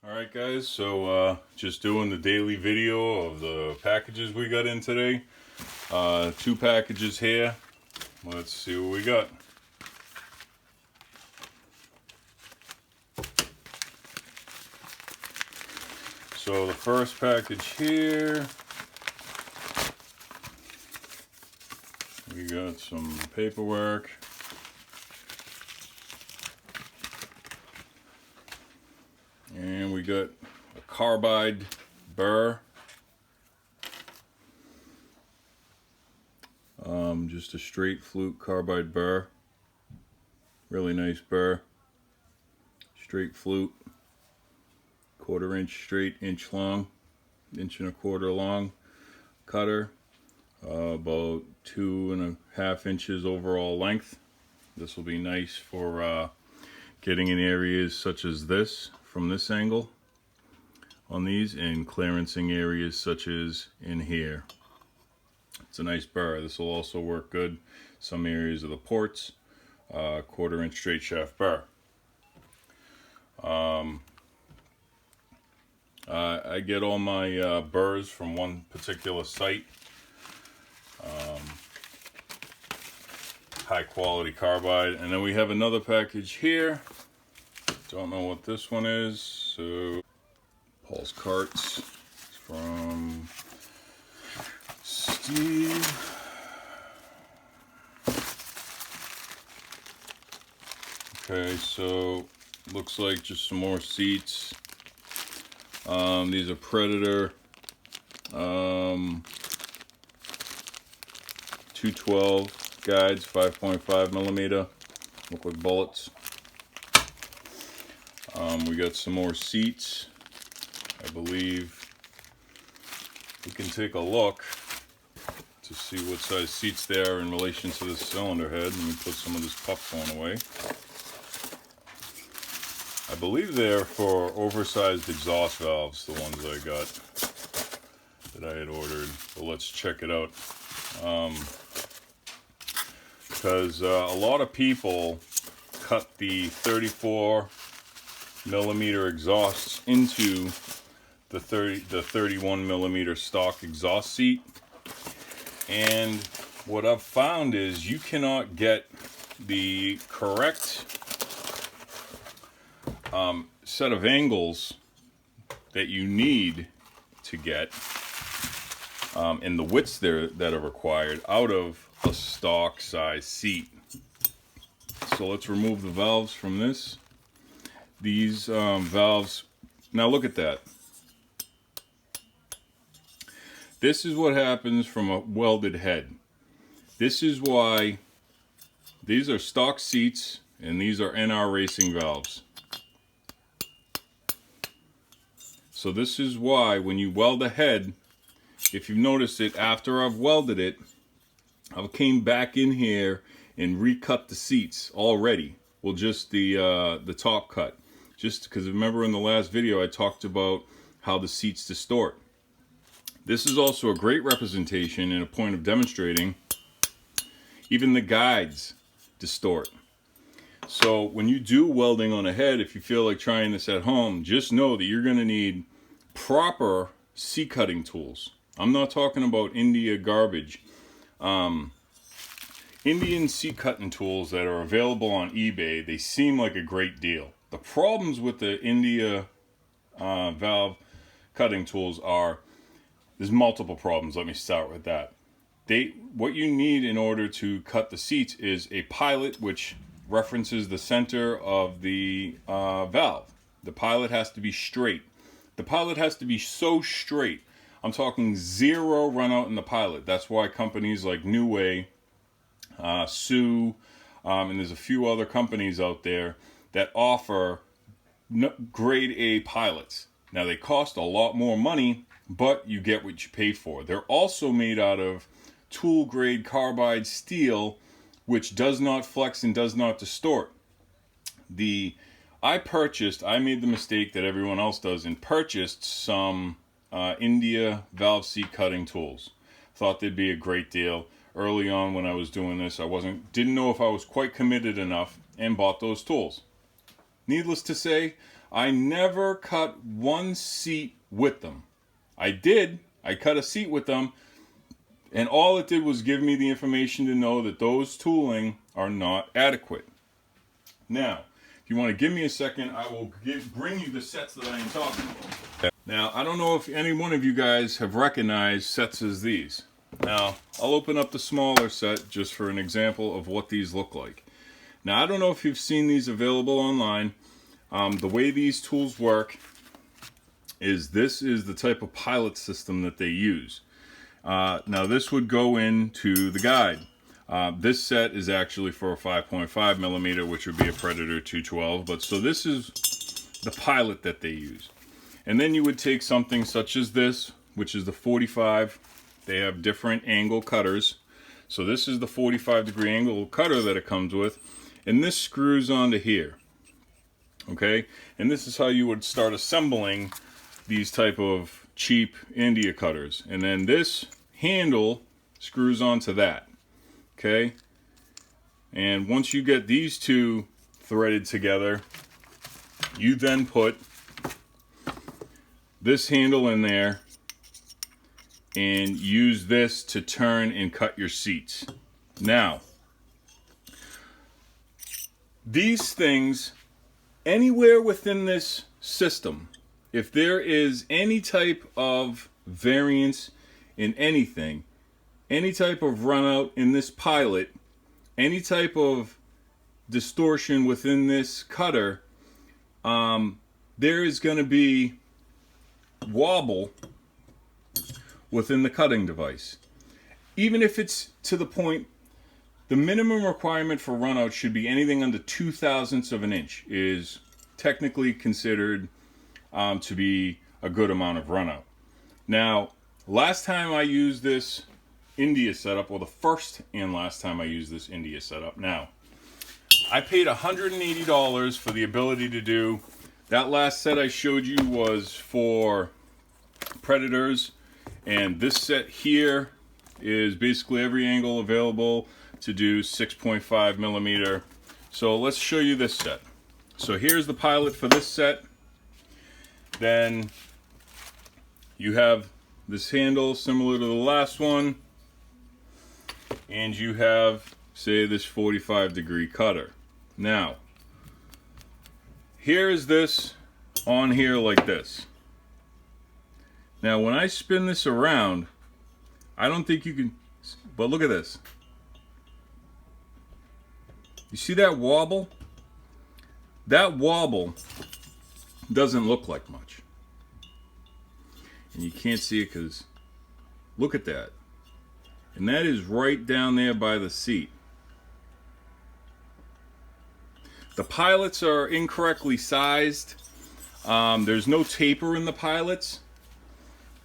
Alright guys, so just doing the daily video of the packages we got in today. Two packages here. Let's see what we got. So the first package here, we got some paperwork. And we got a carbide burr. Just a straight flute carbide burr. Really nice burr. Straight flute. 1/4 inch straight, inch long, 1.25 inch long cutter. About 2.5 inches overall length. This will be nice for getting in areas such as this from this angle on these, and clearancing areas such as in here. It's a nice burr. This will also work good some areas of the ports. 1/4 inch straight shaft burr. I get all my burrs from one particular site. High quality carbide. And then we have another package here. Don't know what this one is. So Paul's carts from Steve. Okay, so looks like just some more seats. These are Predator 212 guides, 5.5 millimeter. Look like bullets. We got some more seats. I believe we can take a look to see what size seats they are in relation to the cylinder head. Let me put some of this popcorn away. I believe they're for oversized exhaust valves, the ones I got that I had ordered. But let's check it out. Because a lot of people cut the 34 millimeter exhausts into the 31 millimeter stock exhaust seat. And what I've found is you cannot get the correct set of angles that you need to get and the widths there that are required out of a stock size seat. So let's remove the valves from this. These valves, now look at that. This is what happens from a welded head. This is why these are stock seats and these are NR racing valves. So this is why when you weld a head, if you've noticed it, after I've welded it, I came back in here and recut the seats already. Well, just the top cut. Just because remember in the last video I talked about how the seats distort. This is also a great representation and a point of demonstrating. Even the guides distort. So when you do welding on a head, if you feel like trying this at home, just know that you're going to need proper C-cutting tools. I'm not talking about India garbage. Indian C-cutting tools that are available on eBay, they seem like a great deal. The problems with the India valve cutting tools are, there's multiple problems. Let me start with that. What you need in order to cut the seats is a pilot, which references the center of the valve. The pilot has to be straight. The pilot has to be so straight. I'm talking zero run out in the pilot. That's why companies like New Way, Sue, and there's a few other companies out there that offer grade A pilots. Now they cost a lot more money, but you get what you pay for. They're also made out of tool grade carbide steel, which does not flex and does not distort. I made the mistake that everyone else does and purchased some India valve seat cutting tools. Thought they'd be a great deal. Early on when I was doing this, didn't know if I was quite committed enough and bought those tools. Needless to say, I never cut one seat with them. I cut a seat with them, and all it did was give me the information to know that those tooling are not adequate. Now, if you want to give me a second, I will bring you the sets that I am talking about. Now, I don't know if any one of you guys have recognized sets as these. Now, I'll open up the smaller set just for an example of what these look like. Now, I don't know if you've seen these available online. The way these tools work is this is the type of pilot system that they use. Now, this would go into the guide. This set is actually for a 5.5 millimeter, which would be a Predator 212. But so this is the pilot that they use. And then you would take something such as this, which is the 45. They have different angle cutters. So this is the 45-degree angle cutter that it comes with. And this screws onto here. Okay? And this is how you would start assembling these type of cheap India cutters. And then this handle screws onto that. Okay, and once you get these two threaded together, you then put this handle in there and use this to turn and cut your seats. Now, these things, anywhere within this system, if there is any type of variance in anything, any type of run out in this pilot, any type of distortion within this cutter, there is going to be wobble within the cutting device. Even if it's to the point, the minimum requirement for run out should be anything under 0.02 of an inch is technically considered to be a good amount of run out. Now, last time I used this India setup, or the first and last time I used this India setup. Now, I paid $180 for the ability to do, that last set I showed you was for Predators, and this set here is basically every angle available to do 6.5 millimeter. So let's show you this set. So here's the pilot for this set. Then you have this handle similar to the last one. And you have, say, this 45-degree cutter. Now, here is this on here like this. Now, when I spin this around, I don't think you can, but look at this. You see that wobble? That wobble doesn't look like much. And you can't see it because, look at that. And that is right down there by the seat. The pilots are incorrectly sized. There's no taper in the pilots.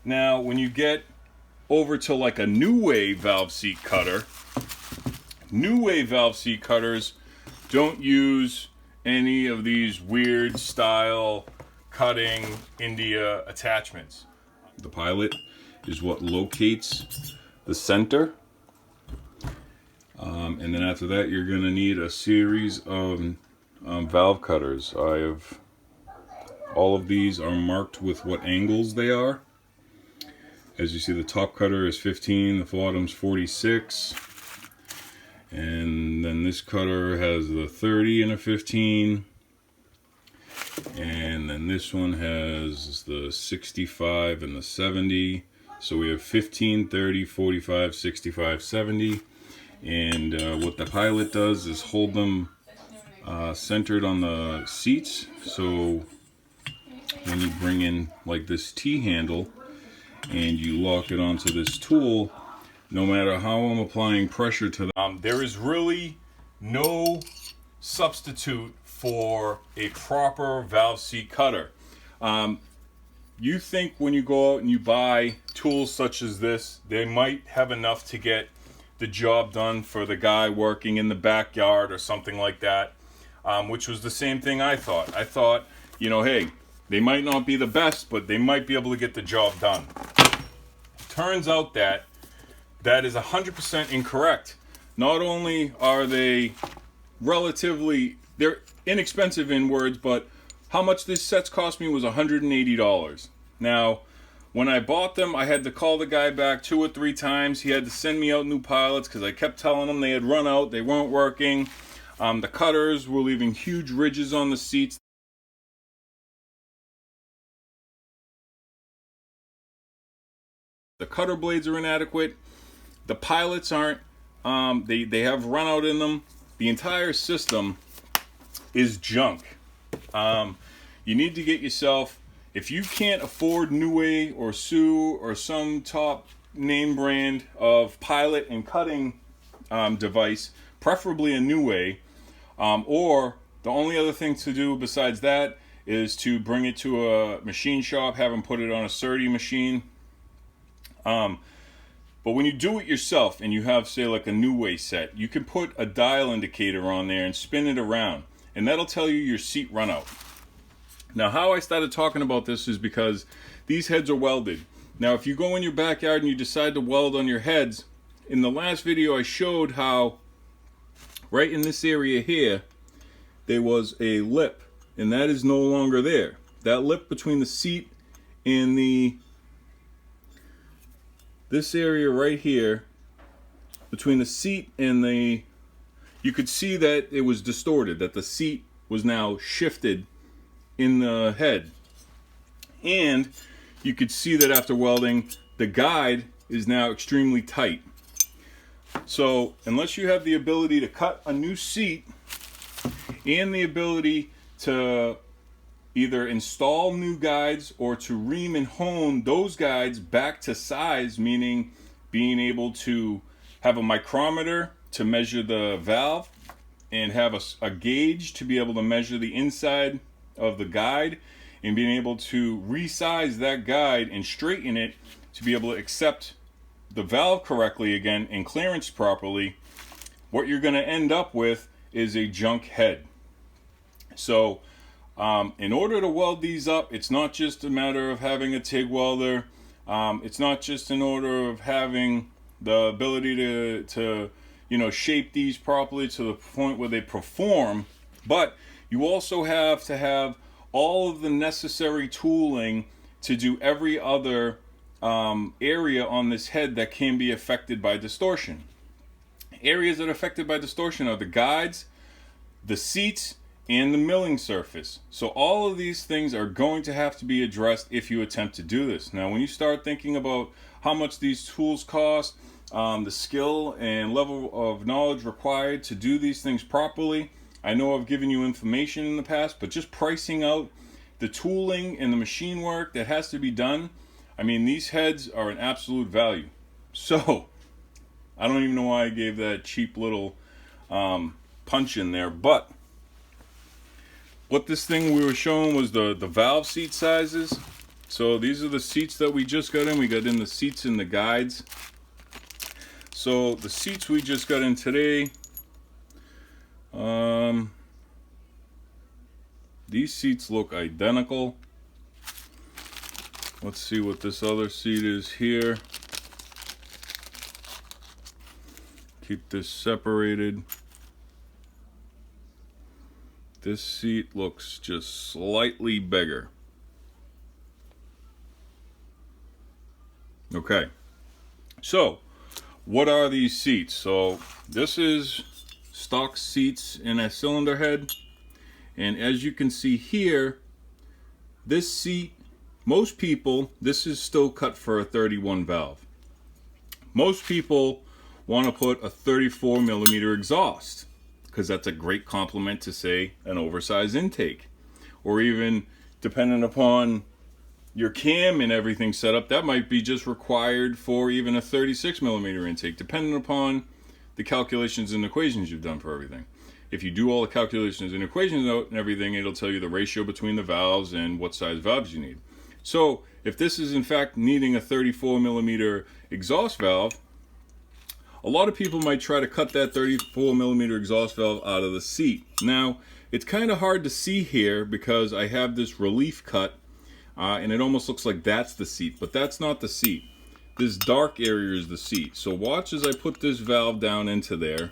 Now, when you get over to like a new wave valve seat cutter, new wave valve seat cutters don't use any of these weird style cutting India attachments. The pilot is what locates the center, and then after that you're going to need a series of valve cutters. All of these are marked with what angles they are. As you see, the top cutter is 15, the bottom's 46, and then this cutter has the 30 and a 15, and then this one has the 65 and the 70. So we have 15, 30, 45, 65, 70. And what the pilot does is hold them centered on the seats. So when you bring in like this T-handle and you lock it onto this tool, no matter how I'm applying pressure to them, there is really no substitute for a proper valve seat cutter. You think when you go out and you buy tools such as this, they might have enough to get the job done for the guy working in the backyard or something like that, which was the same thing I thought. I thought, you know, hey, they might not be the best, but they might be able to get the job done. Turns out that that is 100% incorrect. Not only are they they're inexpensive in words, but how much this sets cost me was $180. Now, when I bought them, I had to call the guy back 2 or 3 times. He had to send me out new pilots because I kept telling him they had run out, they weren't working. The cutters were leaving huge ridges on the seats. The cutter blades are inadequate. The pilots aren't. They have run out in them. The entire system is junk. You need to get yourself, if you can't afford Niue or Sue or some top name brand of pilot and cutting device, preferably a Niue, or the only other thing to do besides that is to bring it to a machine shop, have them put it on a SERDI machine. But when you do it yourself and you have, say, like a Niue set, you can put a dial indicator on there and spin it around, and that'll tell you your seat run out. Now, how I started talking about this is because these heads are welded. Now, if you go in your backyard and you decide to weld on your heads, in the last video I showed how right in this area here there was a lip, and that is no longer there. That lip between the seat and this area right here, between the seat and you could see that it was distorted, that the seat was now shifted in the head. And you could see that after welding, the guide is now extremely tight. So unless you have the ability to cut a new seat and the ability to either install new guides or to ream and hone those guides back to size, meaning being able to have a micrometer to measure the valve and have a gauge to be able to measure the inside of the guide, and being able to resize that guide and straighten it to be able to accept the valve correctly again and clearance properly, what you're going to end up with is a junk head. So in order to weld these up, it's not just a matter of having a TIG welder. It's not just in order of having the ability to shape these properly to the point where they perform, but you also have to have all of the necessary tooling to do every other area on this head that can be affected by distortion. Areas that are affected by distortion are the guides, the seats, and the milling surface. So all of these things are going to have to be addressed if you attempt to do this. Now, when you start thinking about how much these tools cost, the skill and level of knowledge required to do these things properly, I know I've given you information in the past, but just pricing out the tooling and the machine work that has to be done, I mean, these heads are an absolute value. So I don't even know why I gave that cheap little punch in there, but what this thing we were showing was the valve seat sizes. So these are the seats that we just got in. We got in the seats and the guides. So the seats we just got in today, these seats look identical. Let's see what this other seat is here. Keep this separated. This seat looks just slightly bigger. Okay, so what are these seats? So this is stock seats in a cylinder head, and as you can see here, this seat, most people, this is still cut for a 31 valve. Most people want to put a 34 millimeter exhaust because that's a great complement to, say, an oversized intake, or even depending upon your cam and everything set up, that might be just required for even a 36 millimeter intake, depending upon the calculations and equations you've done for everything. If you do all the calculations and equations out and everything, it'll tell you the ratio between the valves and what size valves you need. So if this is in fact needing a 34 millimeter exhaust valve, a lot of people might try to cut that 34 millimeter exhaust valve out of the seat. Now, it's kind of hard to see here because I have this relief cut, and it almost looks like that's the seat, but that's not the seat. This dark area is the seat. So watch as I put this valve down into there.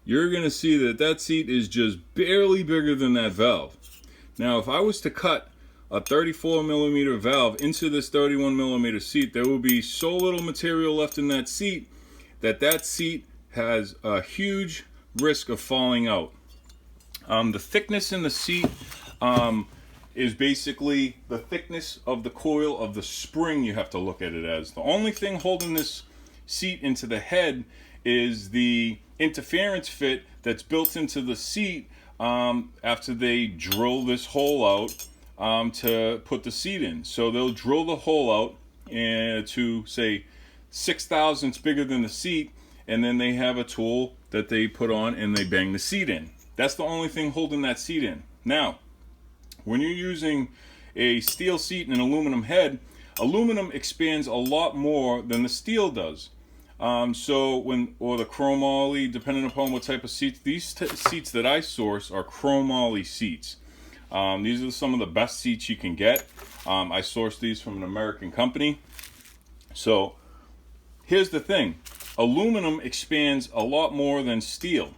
you're going to see that that seat is just barely bigger than that valve. Now, if I was to cut a 34 millimeter valve into this 31 millimeter seat, there will be so little material left in that seat that seat has a huge risk of falling out. The thickness in the seat is basically the thickness of the coil of the spring. You have to look at it as. The only thing holding this seat into the head is the interference fit that's built into the seat after they drill this hole out to put the seat in. So they'll drill the hole out to say 6 thousandths bigger than the seat, and then they have a tool that they put on and they bang the seat in. That's the only thing holding that seat in. Now, when you're using a steel seat and an aluminum head, aluminum expands a lot more than the steel does. Or the chromoly, depending upon what type of seats. These seats that I source are chromoly seats. These are some of the best seats you can get. I source these from an American company. So here's the thing. Aluminum expands a lot more than steel.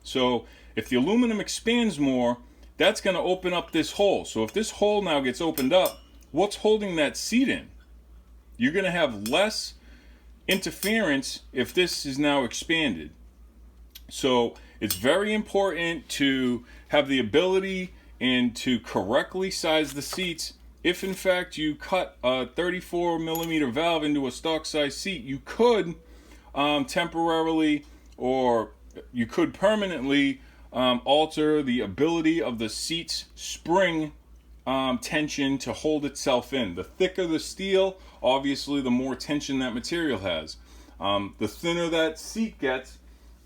So if the aluminum expands more, that's going to open up this hole. So if this hole now gets opened up, what's holding that seat in? You're going to have less interference if this is now expanded. So it's very important to have the ability and to correctly size the seats. If in fact you cut a 34 millimeter valve into a stock size seat, you could temporarily, or you could permanently alter the ability of the seat's spring tension to hold itself in. The thicker the steel, obviously the more tension that material has. The thinner that seat gets,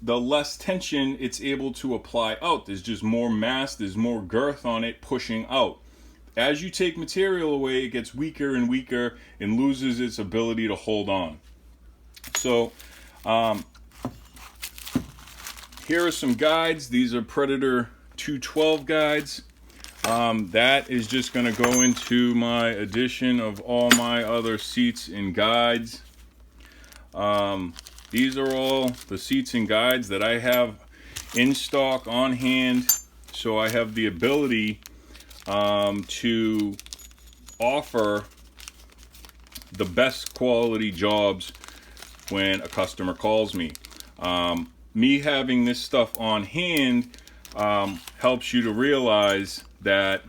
the less tension it's able to apply out. There's just more mass, there's more girth on it pushing out. As you take material away, it gets weaker and weaker and loses its ability to hold on. So here are some guides. These are Predator 212 guides. That is just going to go into my addition of all my other seats and guides. These are all the seats and guides that I have in stock on hand, so I have the ability to offer the best quality jobs when a customer calls me. Me having this stuff on hand helps you to realize that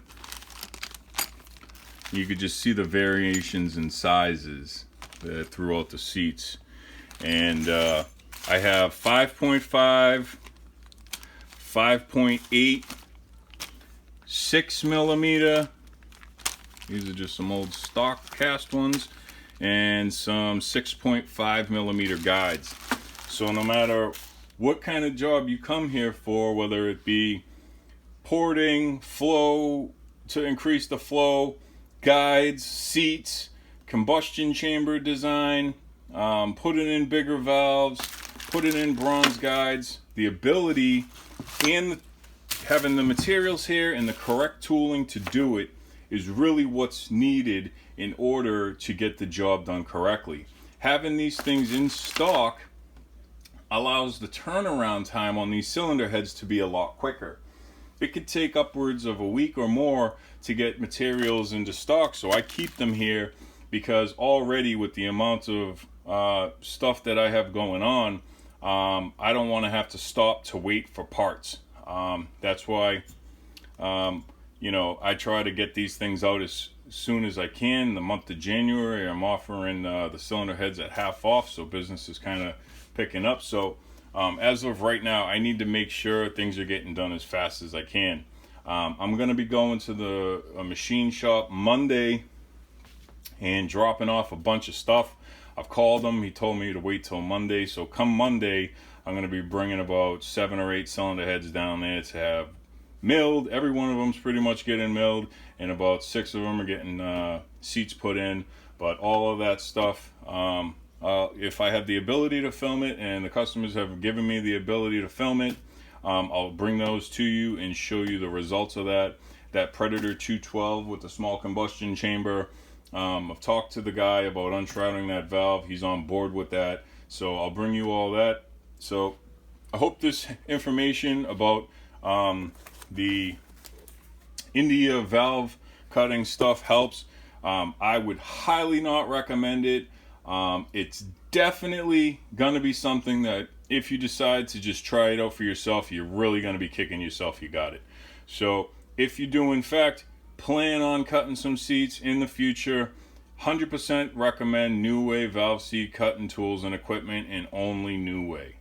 you could just see the variations in sizes throughout the seats. And I have 5.5, 5.8, 6 millimeter. These are just some old stock cast ones, and some 6.5 millimeter guides. So no matter what kind of job you come here for, whether it be porting, flow to increase the flow, guides, seats, combustion chamber design, putting in bigger valves, putting in bronze guides, the ability and having the materials here and the correct tooling to do it is really what's needed in order to get the job done correctly. Having these things in stock allows the turnaround time on these cylinder heads to be a lot quicker. It could take upwards of a week or more to get materials into stock, so I keep them here because already with the amount of stuff that I have going on, I don't want to have to stop to wait for parts. That's why I try to get these things out as soon as I can. The month of January, I'm offering the cylinder heads at half off, so business is kind of picking up. So as of right now, I need to make sure things are getting done as fast as I can. I'm going to be going to the machine shop Monday and dropping off a bunch of stuff. I've called him. He told me to wait till Monday. So come Monday, I'm going to be bringing about 7 or 8 cylinder heads down there to have milled. Every one of them's pretty much getting milled, and about 6 of them are getting seats put in. But all of that stuff, if I have the ability to film it and the customers have given me the ability to film it, I'll bring those to you and show you the results of that. That Predator 212 with the small combustion chamber. I've talked to the guy about unshrouding that valve. He's on board with that. So I'll bring you all that. So I hope this information about the India valve cutting stuff helps. I would highly not recommend it. It's definitely going to be something that if you decide to just try it out for yourself, you're really going to be kicking yourself you got it. So if you do in fact plan on cutting some seats in the future, 100% recommend New Way valve seat cutting tools and equipment, and only New Way.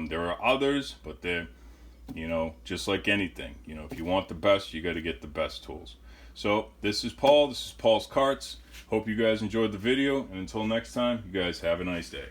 There are others, but they're, just like anything, if you want the best, you got to get the best tools. So this is Paul. This is Paul's Carts. Hope you guys enjoyed the video, and until next time, you guys have a nice day.